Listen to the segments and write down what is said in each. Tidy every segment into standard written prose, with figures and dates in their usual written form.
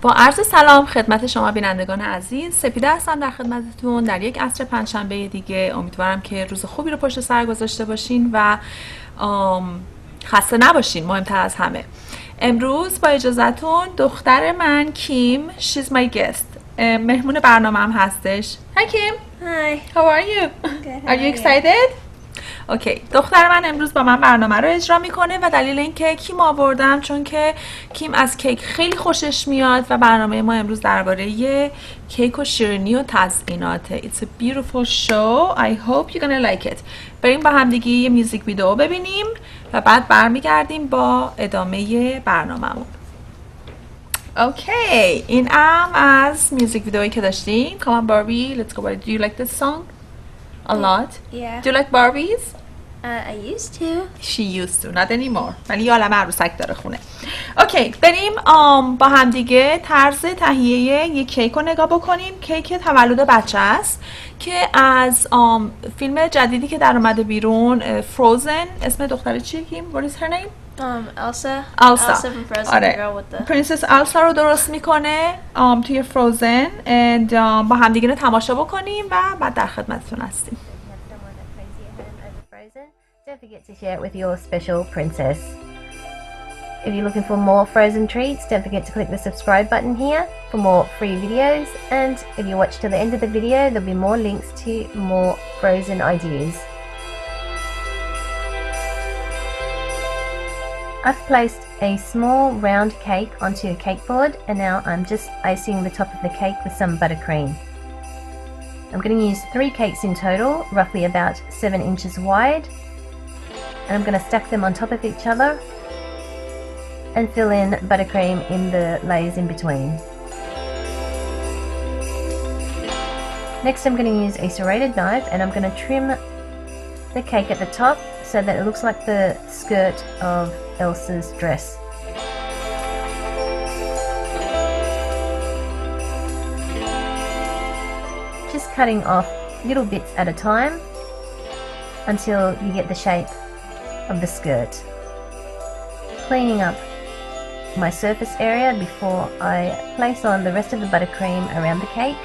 با عرض سلام خدمت شما بینندگان عزیز، سپیده هستم در خدمتتون در یک عصر پنجشنبه دیگه. امیدوارم که روز خوبی رو پشت سر گذاشته باشین و خسته نباشین. مهمتر از همه امروز با اجازهتون دختر من کیم، she's my guest، مهمون برنامه هم هستش. Hi Kim. Hi. How are you? Good. Are you excited? اوکی، دختر من امروز با من برنامه رو اجرا میکنه و دلیل اینکه کیم آوردم چون که کیم از کیک خیلی خوشش میاد و برنامه ما امروز درباره کیک و شیرینی و تزییناته. It's a beautiful show. I hope you're gonna like it. بریم با همدیگه یه میوزیک ویدیو ببینیم و بعد برمیگردیم با ادامه برنامه‌مون. اوکی، این از میوزیک ویدئویی که داشتیم. Come on Barbie, let's go. Do you like this song? A lot? Yeah. Do you like Barbies? I used to. She used to, not anymore. ولی یه عالمه عروسک داره خونه. اوکی، بریم با هم دیگه طرز تهیه یک کیک رو نگاه بکنیم. کیک تولد بچه است که از فیلم جدیدی که در اومده بیرون، فروزن. اسم دختره چیه کیم؟ What is her name? Elsa. Elsa. Elsa from Frozen. آره. The girl with the. پرنسس السا رو درست میکنه توی فروزن. با هم دیگه تماشا بکنیم و بعد در خدمتتون هستیم. Don't forget to share it with your special princess. If you're looking for more Frozen treats, don't forget to click the subscribe button here for more free videos. And if you watch till the end of the video, there'll be more links to more Frozen ideas. I've placed a small round cake onto a cake board, and now I'm just icing the top of the cake with some buttercream. I'm going to use 3 cakes in total, roughly about 7 inches wide. And I'm going to stack them on top of each other and fill in buttercream in the layers in between. Next I'm going to use a serrated knife and I'm going to trim the cake at the top so that it looks like the skirt of Elsa's dress. Just cutting off little bits at a time until you get the shape of the skirt. Cleaning up my surface area before I place on the rest of the buttercream around the cake.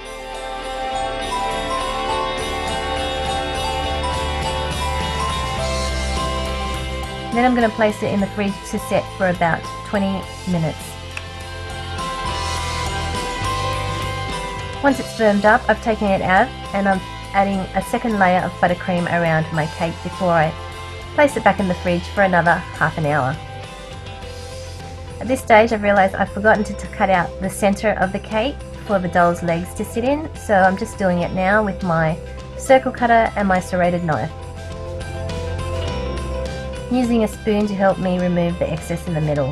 Then I'm going to place it in the fridge to set for about 20 minutes. Once it's firmed up, I've taken it out and I'm adding a second layer of buttercream around my cake before I place it back in the fridge for another half an hour. At this stage I've realised I've forgotten to cut out the centre of the cake for the doll's legs to sit in, so I'm just doing it now with my circle cutter and my serrated knife. Using a spoon to help me remove the excess in the middle.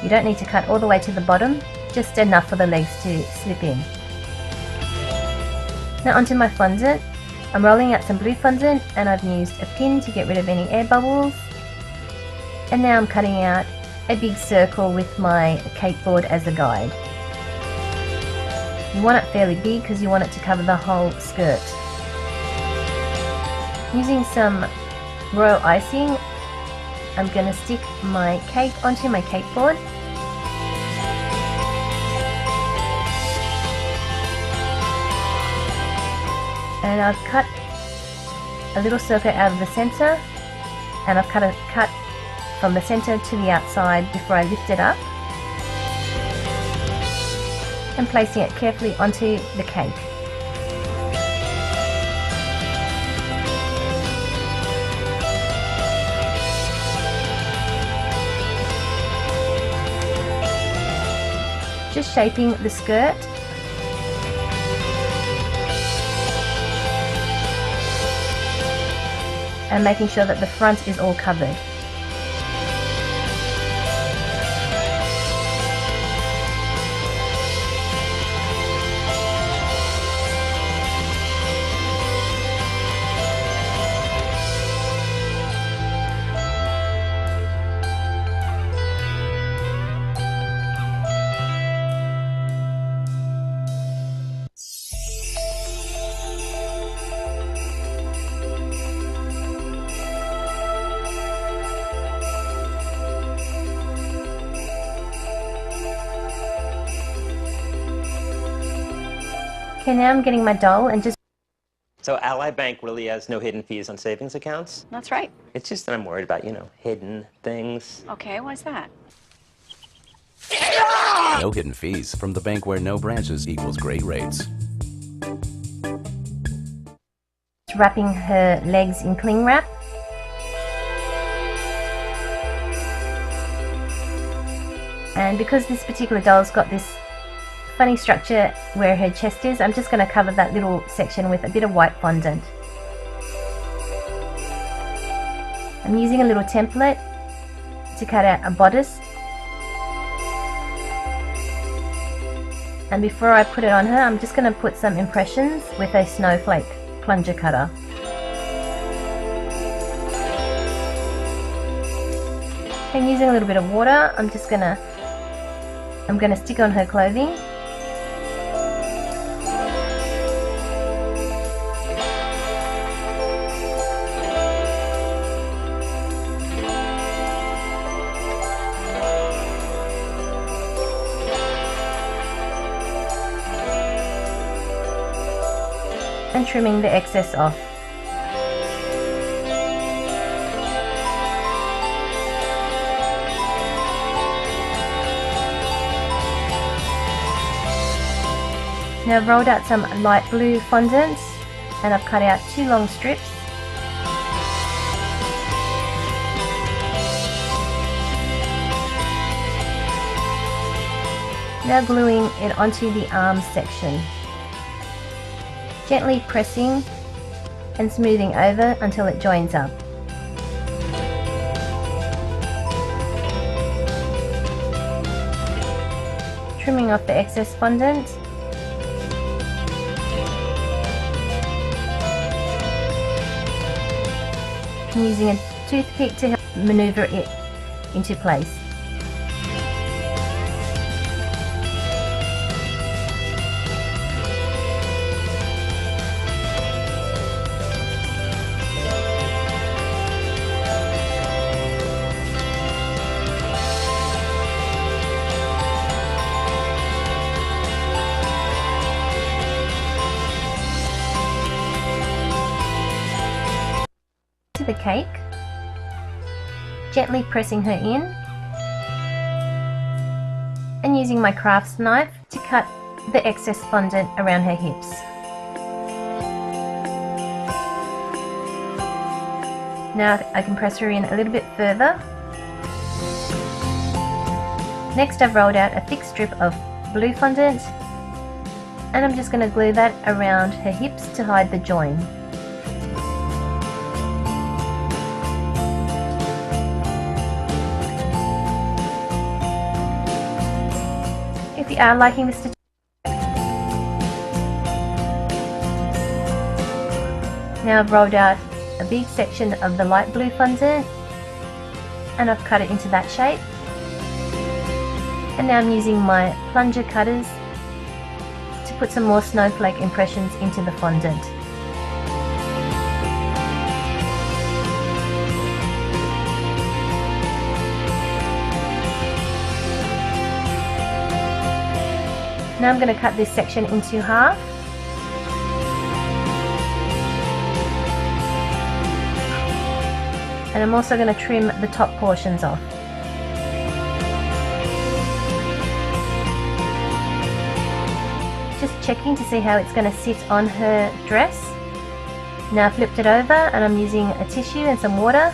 You don't need to cut all the way to the bottom, just enough for the legs to slip in. Now onto my fondant. I'm rolling out some blue fondant and I've used a pin to get rid of any air bubbles. And now I'm cutting out a big circle with my cake board as a guide. You want it fairly big because you want it to cover the whole skirt. Using some royal icing, I'm going to stick my cake onto my cake board. And I've cut a little circle out of the centre, and I've cut a cut from the centre to the outside before I lift it up and placing it carefully onto the cake. Just shaping the skirt and making sure that the front is all covered. Okay, now I'm getting my doll and just So Ally Bank really has no hidden fees on savings accounts? That's right. It's just that I'm worried about, hidden things. Okay, why's that? No hidden fees from the bank where no branches equals great rates. wrapping her legs in cling wrap. And because this particular doll's got this funny structure where her chest is, I'm just going to cover that little section with a bit of white fondant. I'm using a little template to cut out a bodice. And before I put it on her, I'm just going to put some impressions with a snowflake plunger cutter. And using a little bit of water, I'm going to stick on her clothing. And trimming the excess off. Now I've rolled out some light blue fondant and I've cut out 2 long strips. Now gluing it onto the arms section. Gently pressing and smoothing over until it joins up. Trimming off the excess fondant. And using a toothpick to help maneuver it into place. The cake, gently pressing her in and using my crafts knife to cut the excess fondant around her hips. Now I can press her in a little bit further. Next I've rolled out a thick strip of blue fondant and I'm just going to glue that around her hips to hide the join. If you are liking this tutorial, now I've rolled out a big section of the light blue fondant and I've cut it into that shape. And now I'm using my plunger cutters to put some more snowflake impressions into the fondant. Now I'm going to cut this section into half. And I'm also going to trim the top portions off. Just checking to see how it's going to sit on her dress. Now I've flipped it over and I'm using a tissue and some water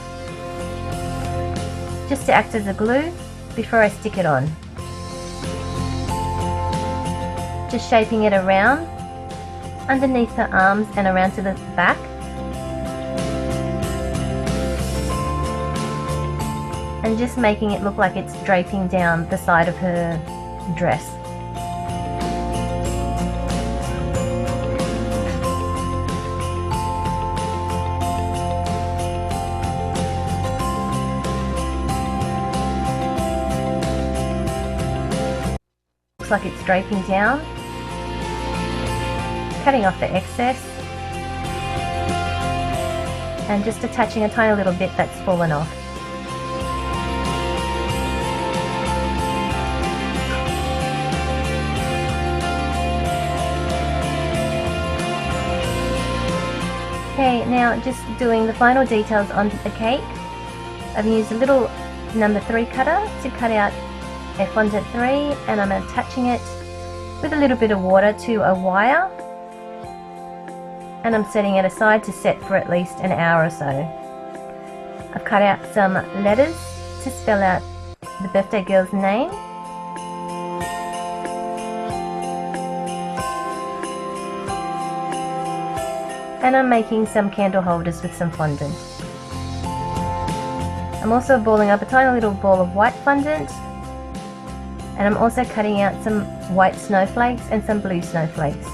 just to act as a glue before I stick it on. Just shaping it around underneath her arms and around to the back. And just making it look like it's draping down the side of her dress. Looks like it's draping down. Cutting off the excess and just attaching a tiny little bit that's fallen off. Okay, now just doing the final details on the cake. I've used a little number 3 cutter to cut out a fondant 3, and I'm attaching it with a little bit of water to a wire, and I'm setting it aside to set for at least an hour or so. I've cut out some letters to spell out the birthday girl's name. And I'm making some candle holders with some fondant. I'm also balling up a tiny little ball of white fondant, and I'm also cutting out some white snowflakes and some blue snowflakes.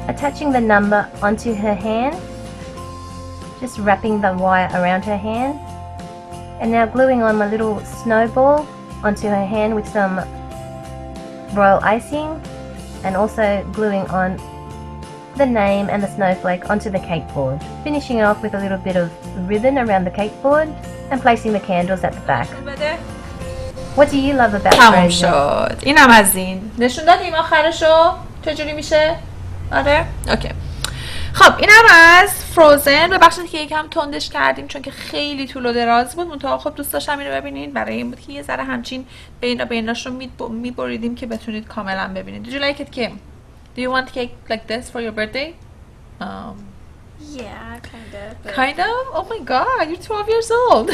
Attaching the number onto her hand, just wrapping the wire around her hand, and now gluing on my little snowball onto her hand with some royal icing, and also gluing on the name and the snowflake onto the cake board, finishing it off with a little bit of ribbon around the cake board and placing the candles at the back. What do you love about تمام Frozen? شد. اینم از این. نشون دادیم آخرشو چجوری میشه؟ آره؟ اوکی. خب اینم از فروزن. ببخشید که یکم تندش کردیم چون که خیلی طول و دراز بود، منتها خب دوست داشتم اینو ببینید، برای این بود که یه ذره همچین بیناش رو میبریدیم که بتونید کاملا ببینید. Did you like it, Kim? Do you want cake like this for your birthday? Yeah, kind of. But Kind of? Oh my god, you're 12 years old.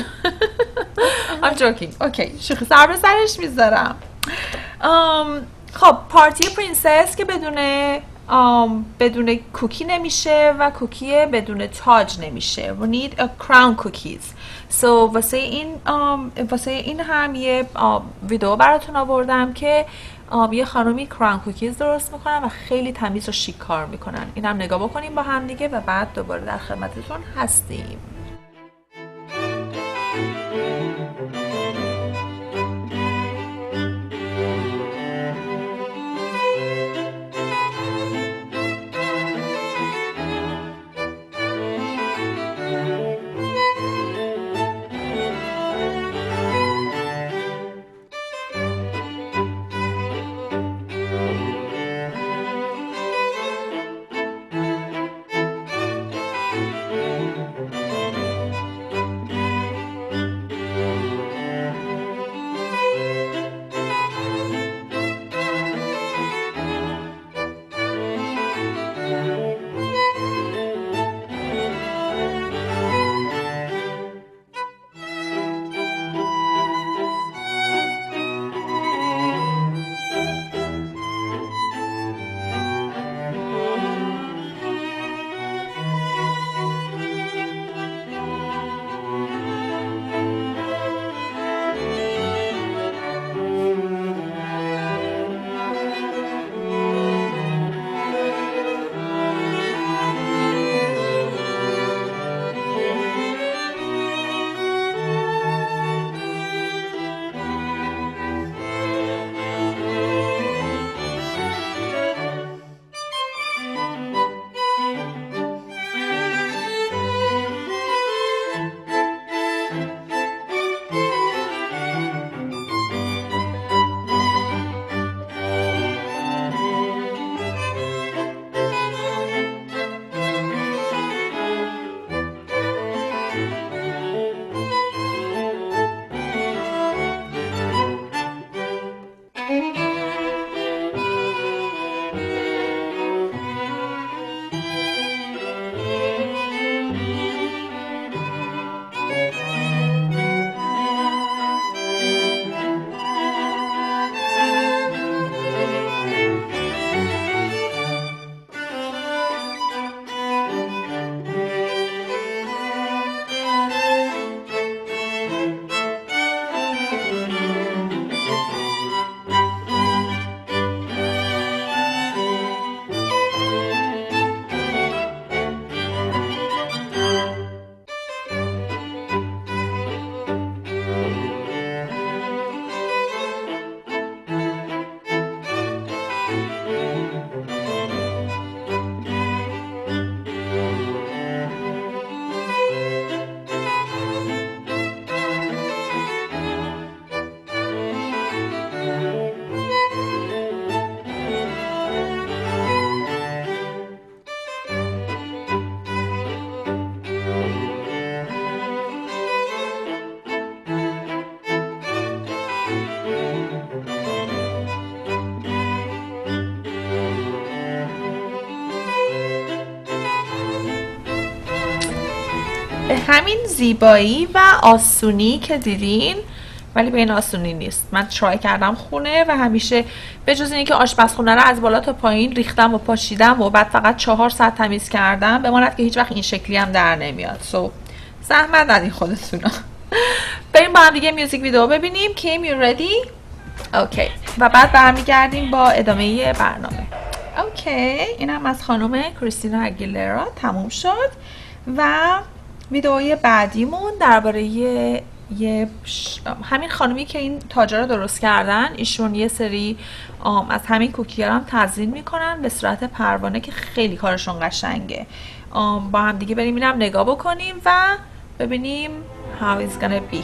I'm joking. Okay, شوخی سر به سرش میذارم. خب پارتی پرنسس که بدون کوکی نمیشه و کوکی بدون تاج نمیشه. We need a crown cookies. So واسه این هم یه ویدیو براتون آوردم که یه خانومی کراون کوکیز درست میکنن و خیلی تمیز و شیک کار میکنن. اینم نگاه بکنیم با هم دیگه و بعد دوباره در خدمتتون هستیم. به همین زیبایی و آسونی که دیدین، ولی به این آسونی نیست. من ترای کردم خونه و همیشه به جز اینکه آشپزخونه رو از بالا تا پایین ریختم و پاشیدم و بعد فقط 4 ساعت تمیز کردم، بماند که هیچ وقت این شکلی هم در نمیاد. زحمت ندین خودتونا. بریم با هم دیگه میوزیک ویدیو ببینیم. کیم یو ردی؟ اوکی. و بعد برمیگردیم با ادامه برنامه. اوکی، اینم از خانم کریستینا اگیلرا تموم شد و ویدئوی بعدیمون درباره همین خانومی که این تاجر رو درست کردن. ایشون یه سری از همین کوکی‌ها هم تزیین میکنن به صورت پروانه که خیلی کارشون قشنگه. با هم دیگه بریم اینم نگاه بکنیم و ببینیم how it's gonna be.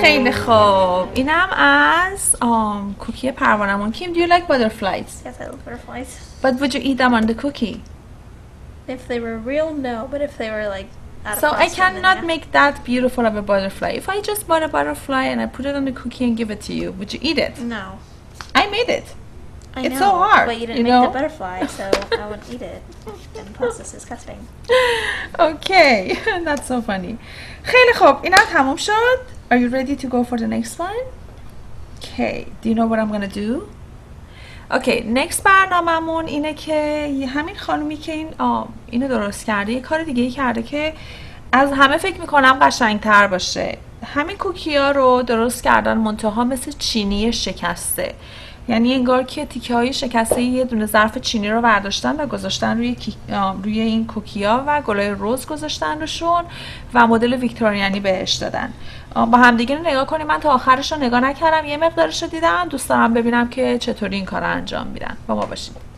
خیلی خوب. اینم از کوکی پروانمون. کیم, do you like butterflies? Yes, I love butterflies. But would you eat them on the cookie? If they were real, no. But if they were like out of So I costume, then cannot yeah. make that beautiful of a butterfly. If I just bought a butterfly and I put it on the cookie and give it to you, would you eat it? No. I made it. I It's know, so hard, but you didn't you make know? the butterfly, so I wouldn't eat it. And plus, it's disgusting. Okay, that's so funny. خیلی خوب. اینم تموم شد. Are you ready to go for the next one? Okay, do you know what I'm gonna do? Okay, next برنامه‌مون اینه که همین خانومی که اینو درست کرده یه کار دیگه کرده که از همه فکر میکنم قشنگتر باشه. همین کوکی ها رو درست کردن منتها مثل چینی شکسته، یعنی انگار که تیکه های شکسته یه دونه ظرف چینی رو برداشتن و گذاشتن روی این کوکی ها و گلای رز گذاشتن روشون و مدل ویکتوریانی بهش دادن. با همدیگه نگاه کنیم. من تا آخرش رو نگاه نکردم، یه مقدارش رو دیدم. دوست دارم ببینم که چطوری این کار رو انجام میدن. با ما باشید.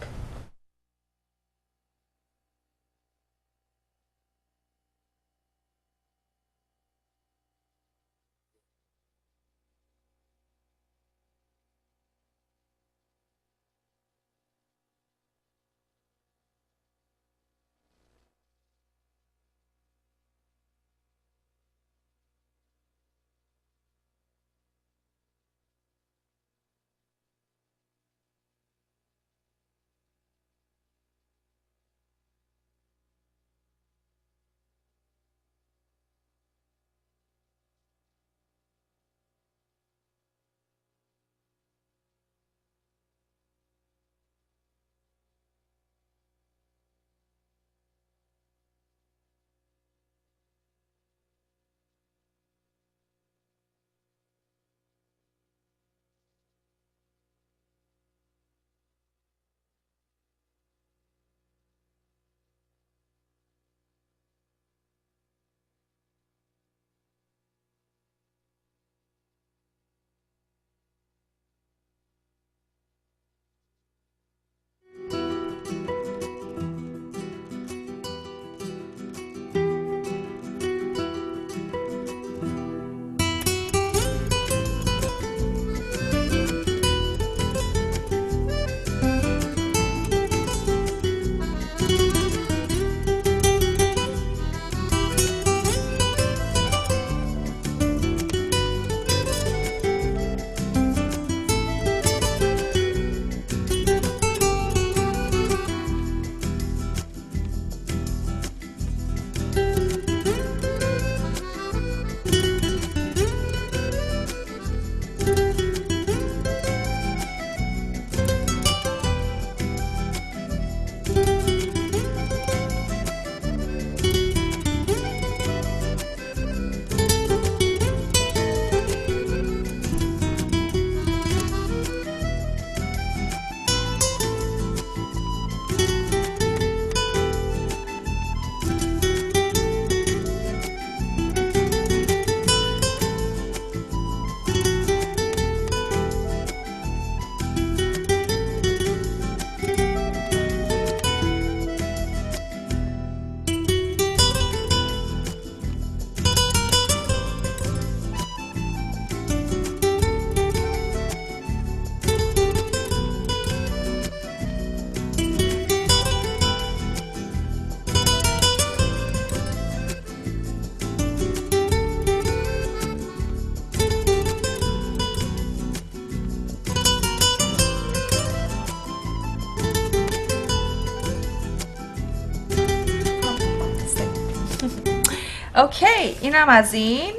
اوکی، اینم از این.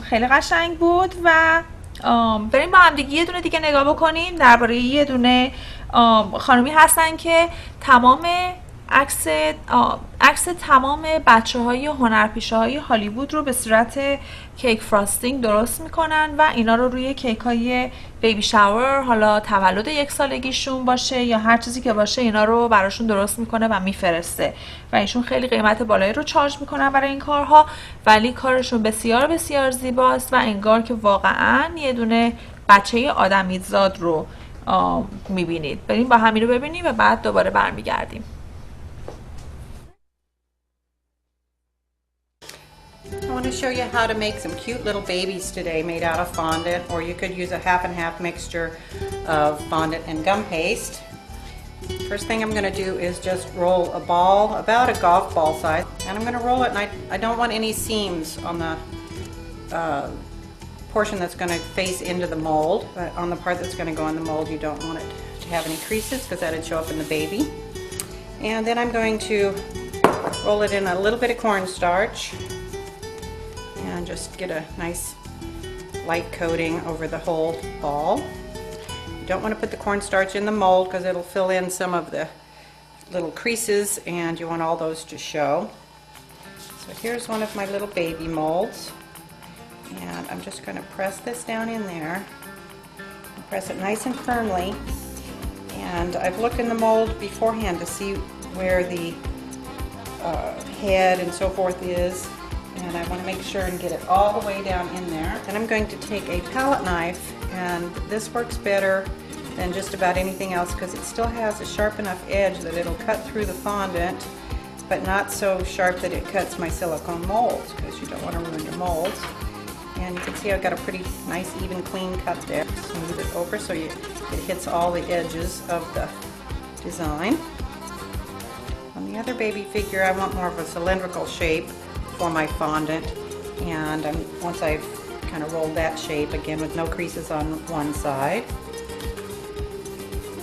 خیلی قشنگ بود و بریم با هم دیگه یه دونه دیگه نگاه بکنیم درباره یه دونه خانومی هستن که تمام عکس تمام بچه های هنرپیشه های هالیوود رو به صورت کیک فراستینگ درست میکنن و اینا رو روی کیک های بیبی شاور، حالا تولد 1 سالگیشون باشه یا هر چیزی که باشه، اینا رو براشون درست میکنه و میفرسته و ایشون خیلی قیمت بالایی رو چارج میکنن برای این کارها، ولی کارشون بسیار بسیار زیباست و انگار که واقعا یه دونه بچه آدمیزاد رو میبینید. بریم با همین رو ببینیم و بعد دوباره برمیگردیم. want to show you how to make some cute little babies today made out of fondant, or you could use a half and half mixture of fondant and gum paste. First thing I'm going to do is just roll a ball about a golf ball size, and I'm going to roll it, and I don't want any seams on the portion that's going to face into the mold, but on the part that's going to go in the mold you don't want it to have any creases because that would show up in the baby. And then I'm going to roll it in a little bit of cornstarch and just get a nice light coating over the whole ball. You don't want to put the cornstarch in the mold because it'll fill in some of the little creases and you want all those to show. So here's one of my little baby molds, and I'm just going to press this down in there and press it nice and firmly. And I've looked in the mold beforehand to see where the head and so forth is, and I want to make sure and get it all the way down in there. Then I'm going to take a palette knife, and this works better than just about anything else because it still has a sharp enough edge that it'll cut through the fondant, but not so sharp that it cuts my silicone molds, because you don't want to ruin your molds. And you can see I've got a pretty nice even clean cut there. Smooth it over so it hits all the edges of the design. On the other baby figure I want more of a cylindrical shape for my fondant, and once I've kind of rolled that shape, again with no creases on one side,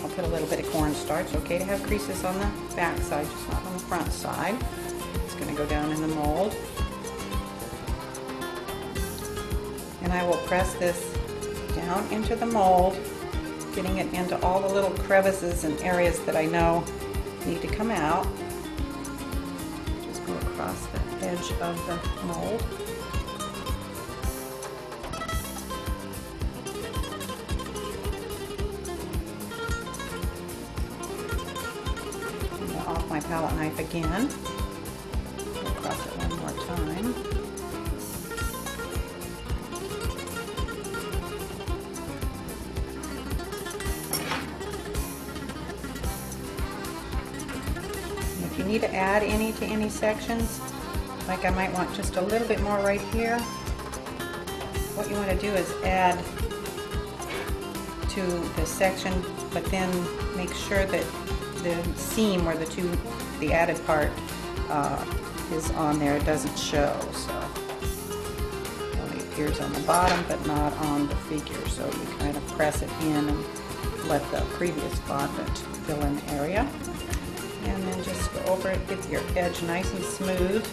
I'll put a little bit of cornstarch. Okay to have creases on the back side, just not on the front side. It's going to go down in the mold. And I will press this down into the mold, getting it into all the little crevices and areas that I know need to come out. Just go across the edge of the mold. And off my palette knife again. Go across it one more time. If you need to add any to any sections, like I might want just a little bit more right here, what you want to do is add to the section, but then make sure that the seam where the added part is on there, it doesn't show. So it only appears on the bottom but not on the figure, so you kind of press it in and let the previous fondant fill in the area. And then just go over it, get your edge nice and smooth,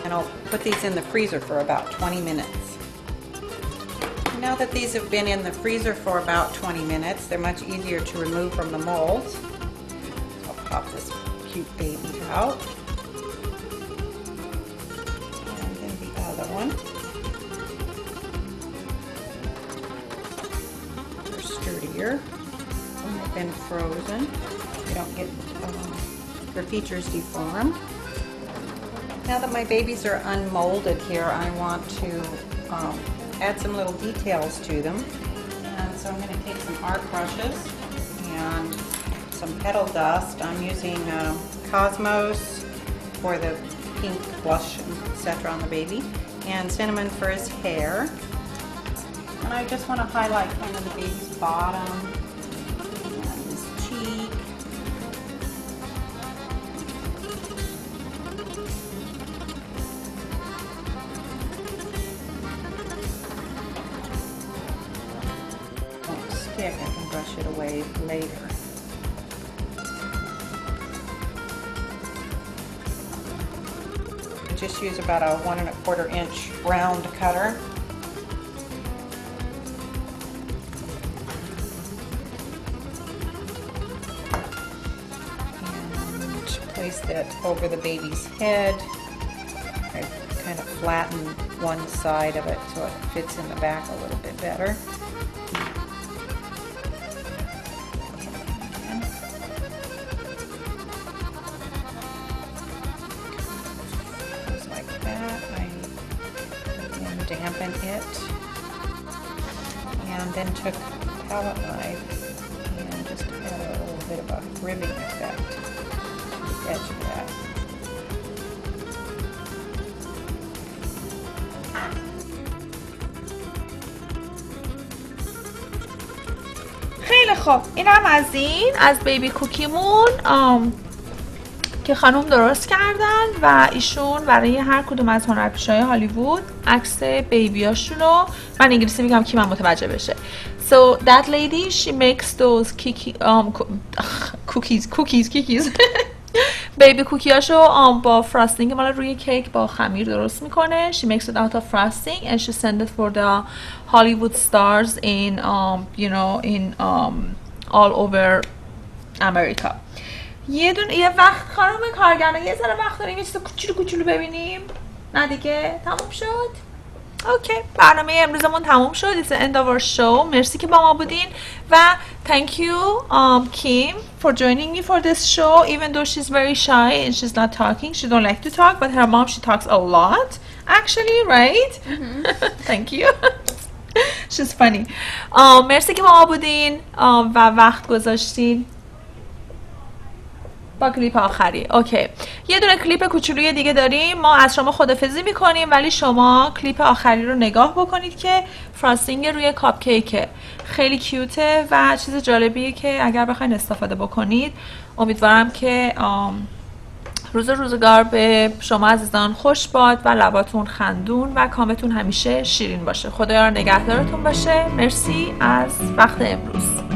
and I'll put these in the freezer for about 20 minutes. Now that these have been in the freezer for about 20 minutes, they're much easier to remove from the molds. So I'll pop this cute baby out. And then the other one. They're sturdier when they've been frozen. They don't get their features deformed. Now that my babies are unmolded here, I want to add some little details to them. And so I'm going to take some art brushes and some petal dust. I'm using Cosmos for the pink blush, etc. on the baby, and cinnamon for his hair. And I just want to highlight kind of the baby's bottom and his cheek. I can brush it away later. I just use about a 1 1/4 inch round cutter. And place that over the baby's head. I kind of flatten one side of it so it fits in the back a little bit better. Dampen it, and then took a palette knife and just added a little bit of a ribbing effect to the edge of that. خب اینم از این از بیبی کوکیمون که خانم درست کردن و ایشون برای هر کدوم از هنرپیشه‌های هالیوود عکس بیبیاشونو، من انگلیسی میگم که من متوجه بشه. So that lady she makes those cookies بیبی کوکیاشو با فراستینگ مال روی کیک با خمیر درست میکنه. She makes it out of frosting and she send it for the Hollywood stars in you know in all over America. یه وقت خانم کارگردان یه ذره وقت داریم یه چیز کوچولو ببینیم؟ نه دیگه تموم شد؟ اوکی برنامه امروزمون تموم شد. It's the end of our show. مرسی که با ما بودین و thank you Kim for joining me for this show even though she's very shy and she's not talking. She don't like to talk but her mom she talks a lot actually, right? Thank you. She's funny. مرسی که با ما بودین و وقت گذاشتین. با کلیپ آخری اوکی یه دونه کلیپ کوچولوی دیگه داریم. ما از شما خدافظی میکنیم ولی شما کلیپ آخری رو نگاه بکنید که فراستینگ روی کاپ کیکه. خیلی کیوته و چیز جالبیه که اگر بخواین استفاده بکنید امیدوارم که روزگار به شما عزیزان خوش باد و لباتون خندون و کامتون همیشه شیرین باشه. خدایا نگهدارتون باشه. مرسی از وقت امروز.